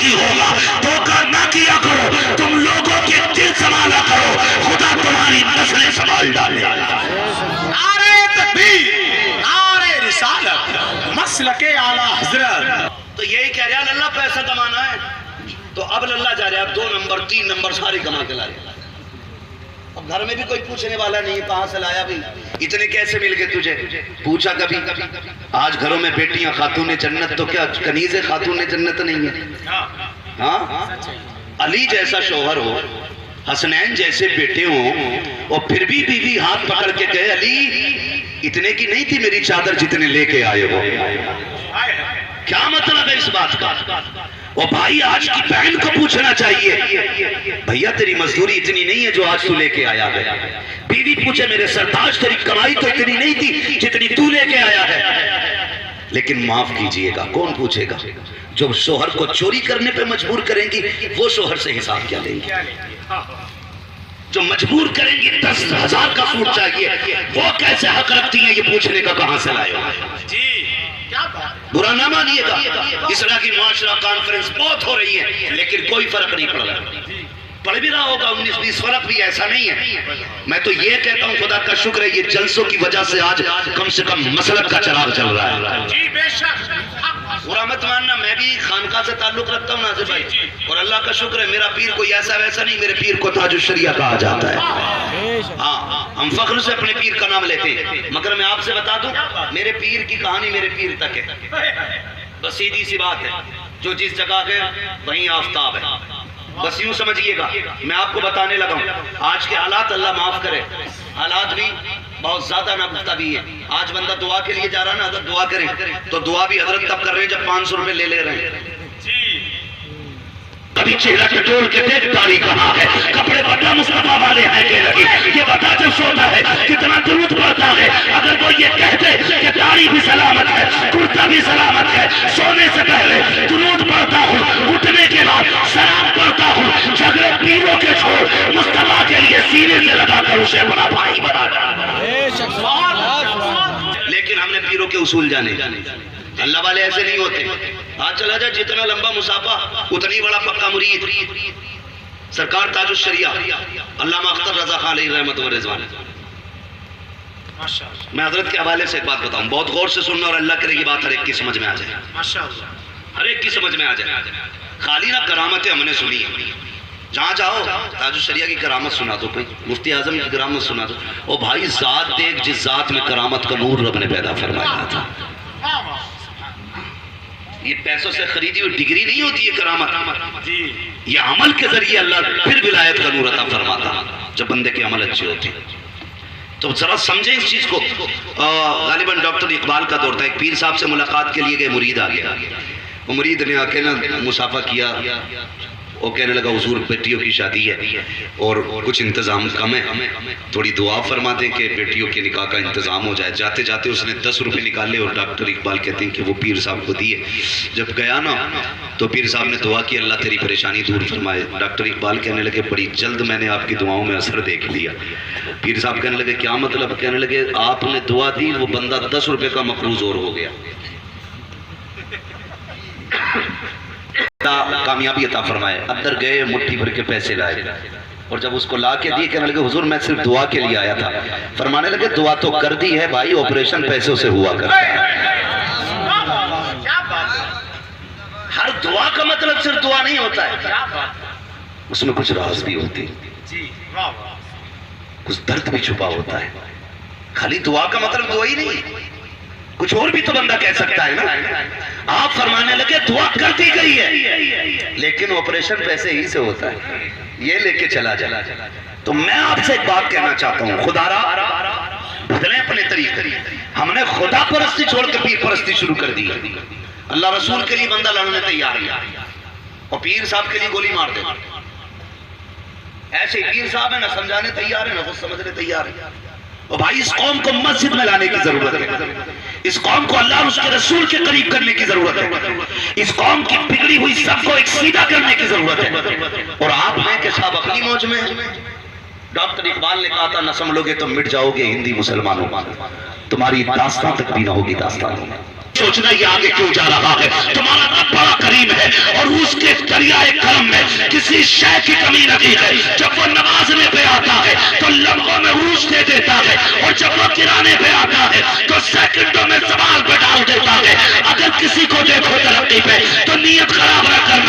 نہیں ہوگا. دھوکہ نہ کیا کرو, تم لوگوں کے دل سنبھالا کرو, خدا تمہاری نسلیں سنبھال ڈالے. نعرہ تکبیر, نعرہ رسالت, مسلک اعلیٰ حضرت. تو یہی کہہ رہا اللہ پیسہ کمانا ہے, تو اب اللہ جا رہا ہے, اب 2 نمبر 3 نمبر ساری کما کے لائے. اب گھر میں بھی کوئی پوچھنے والا نہیں, کہاں سے لایا بھی, اتنے کیسے مل گئے تجھے, پوچھا کبھی؟ آج گھروں میں بیٹیاں خاتون جنت, تو کیا کنیز خاتون جنت نہیں ہے؟ ہاں, علی جیسا شوہر ہو, حسنین جیسے بیٹے ہوں, اور پھر بھی بیوی ہاتھ پکڑ کے کہے علی اتنے کی نہیں تھی میری چادر جتنے لے کے آئے ہو. کیا مطلب ہے اس بات کا؟ اور بھائی آج کی بہن کو پوچھنا چاہیے, بھیا تیری مزدوری اتنی نہیں ہے جو آج تو لے کے آیا ہے. بیوی پوچھے میرے سرتاج تیری کمائی تو اتنی نہیں تھی جتنی تو لے کے آیا ہے. لیکن معاف کیجئے گا, کون پوچھے گا؟ جو شوہر کو چوری کرنے پہ مجبور کریں گی وہ شوہر سے حساب کیا لیں گی؟ جو مجبور کریں گی 10,000 کا سوٹ چاہیے, وہ کیسے حق رکھتی ہیں یہ پوچھنے کا کہاں سے لائے ہو؟ برا نہ مانیے گا, اس طرح کی معاشرہ کانفرنس بہت ہو رہی ہے, لیکن کوئی فرق نہیں پڑ رہا. پڑھ بھی رہا ہوگا 19-20 فرق بھی, ایسا نہیں ہے. میں تو یہ کہتا ہوں خدا کا شکر ہے یہ جلسوں کی وجہ سے آج کم سے کم مسلک کا چراغ چل رہا ہے. جی بے شک, برا مت ماننا, میں بھی خانقاہ سے تعلق رکھتا ہوں ناظر بھائی, اور اللہ کا شکر ہے میرا پیر کوئی ایسا ویسا نہیں, میرے پیر کو تاج الشریعہ کہا جاتا ہے. ہاں, ہم فخر سے اپنے پیر کا نام لیتے ہیں, مگر میں آپ سے بتا دوں میرے پیر کی کہانی میرے پیر تک ہے. بس سیدھی سی بات ہے, جو جس جگہ ہے وہیں آفتاب ہے. بس یوں سمجھئے گا, میں آپ کو بتانے لگا ہوں آج کے حالات, اللہ معاف کرے, حالات بھی بہت زیادہ ناگفتہ بھی ہے. آج بندہ دعا کے لیے جا رہا ہے نا, حضرت دعا کریں, تو دعا بھی حضرت تب کر رہے ہیں جب 500 روپے لے رہے ہیں. کبھی چہرہ ٹٹول کے دیکھ داڑھی کہاں ہے, کپڑے بتا مصطفیٰ والے ہیں کہ لگی, یہ بتا جب سوتا ہے کتنا درود پڑتا ہے. اگر وہ یہ کہتے کہ داڑھی بھی سلامت ہے, کرتا بھی سلامت ہے, سونے سے پہلے درود پڑتا ہوں, اٹھنے کے بعد سلام پڑھتا ہوں, جھگڑے پیروں کے چھوڑ مصطفیٰ کے لیے سینے سے لگا کر اسے بڑا بھائی بنا ڈالا. لیکن ہم نے پیروں کے اصول جانے, اللہ والے ایسے نہیں ہوتے. آج چلا جائے جتنا لمبا مسافہ اتنی بڑا پکا مرید. سرکار تاج الشریعہ علامہ اختر رضا خان علیہ رحمت و رضوان. میں حضرت کے حوالے سے ایک بات بتاؤں, بہت غور سے سننا, اور اللہ کرے یہ بات ہر ایک کی سمجھ میں آ جائے, ہر ایک کی سمجھ میں آ جائے. خالی نہ کرامتیں ہم نے سنی ہیں, جہاں جاؤ تاج الشریعہ کی کرامت سنا دو, کوئی مفتی اعظم کی کرامت سنا دو. اور بھائی ذات دیکھ جس ذات میں کرامت کا نور رب نے پیدا فرمایا تھا. یہ پیسوں سے خریدی ہوئی ڈگری نہیں ہوتی ہے کرامت, یہ عمل کے ذریعے اللہ پھر ولایت کا نور عطا فرماتا جب بندے کے عمل اچھے ہوتے. تو ذرا سمجھیں اس چیز کو. غالباً ڈاکٹر اقبال کا دور تھا, ایک پیر صاحب سے ملاقات کے لیے گئے, مرید آ گیا. وہ مرید نے اکیلا مسافہ کیا, وہ کہنے لگا حضور بیٹیوں کی شادی ہے اور کچھ انتظام کم ہے, تھوڑی دعا فرما دیں کہ بیٹیوں کے نکاح کا انتظام ہو جائے. جاتے جاتے اس نے 10 روپے نکالے اور ڈاکٹر اقبال کہتے ہیں کہ وہ پیر صاحب کو دیے. جب گیا نا تو پیر صاحب نے دعا کی اللہ تیری پریشانی دور فرمائے. ڈاکٹر اقبال کہنے لگے بڑی جلد میں نے آپ کی دعاؤں میں اثر دیکھ لیا. پیر صاحب کہنے لگے کیا مطلب؟ کہنے لگے آپ نے دعا دی, وہ بندہ 10 روپے کا مقروض اور ہو گیا. کامیابی عطا فرمائے. اندر گئے, مٹھی بھر کے پیسے لائے, اور جب اس کو لا کے دیے کہنے لگے حضور میں صرف دعا کے لیے آیا تھا. فرمانے لگے دعا تو کر دی ہے بھائی, آپریشن پیسوں سے ہوا کرتا ہے. ہر دعا کا مطلب صرف دعا نہیں ہوتا ہے, اس میں کچھ راز بھی ہوتی, کچھ درد بھی چھپا ہوتا ہے. خالی دعا کا مطلب دعا ہی نہیں, کچھ اور بھی تو بندہ کہہ سکتا ہے نا. آپ فرمانے لگے دعا کر دی گئی ہے لیکن آپریشن پیسے ہی سے ہوتا ہے, یہ لے کے چلا جا. تو میں آپ سے ایک بات کہنا چاہتا ہوں, خدا را بدلیں اپنے طریقے. ہم نے خدا پرستی چھوڑ کے پیر پرستی شروع کر دی. اللہ رسول کے لیے بندہ لڑنے تیار ہے اور پیر صاحب کے لیے گولی مار دے. ایسے پیر صاحب ہیں, نہ سمجھانے تیار ہیں نہ خود سمجھنے تیار ہیں. اور بھائی اس قوم کو مسجد میں لانے کی ضرورت ہے, اس قوم کو اللہ اور اس کے رسول کے قریب کرنے کی ضرورت ہے, اس قوم کی بگڑی ہوئی سب کو ایک سیدھا کرنے کی ضرورت ہے. اور آپ ہیں کہ صاحب اپنی موج میں ہیں. ڈاکٹر اقبال نے کہا تھا نہ سنبھلو گے تو مٹ جاؤ گے ہندی مسلمانوں, تمہاری داستان تک بھی نہ ہوگی داستانوں میں. سوچنا یہ آگے کیوں جا رہا ہے. تمہارا رب بڑا کریم ہے اور اس کے دریائے کرم میں کسی شے کی کمی نہیں ہے. جب وہ نوازنے پہ آتا ہے تو لمحوں میں عروج دے دیتا ہے اور جب وہ گرانے پہ آتا ہے تو سیکنڈوں میں زوال پہ ڈال دیتا ہے. اگر کسی کو دیکھو ترقی پہ تو نیت خراب نہ کرنا.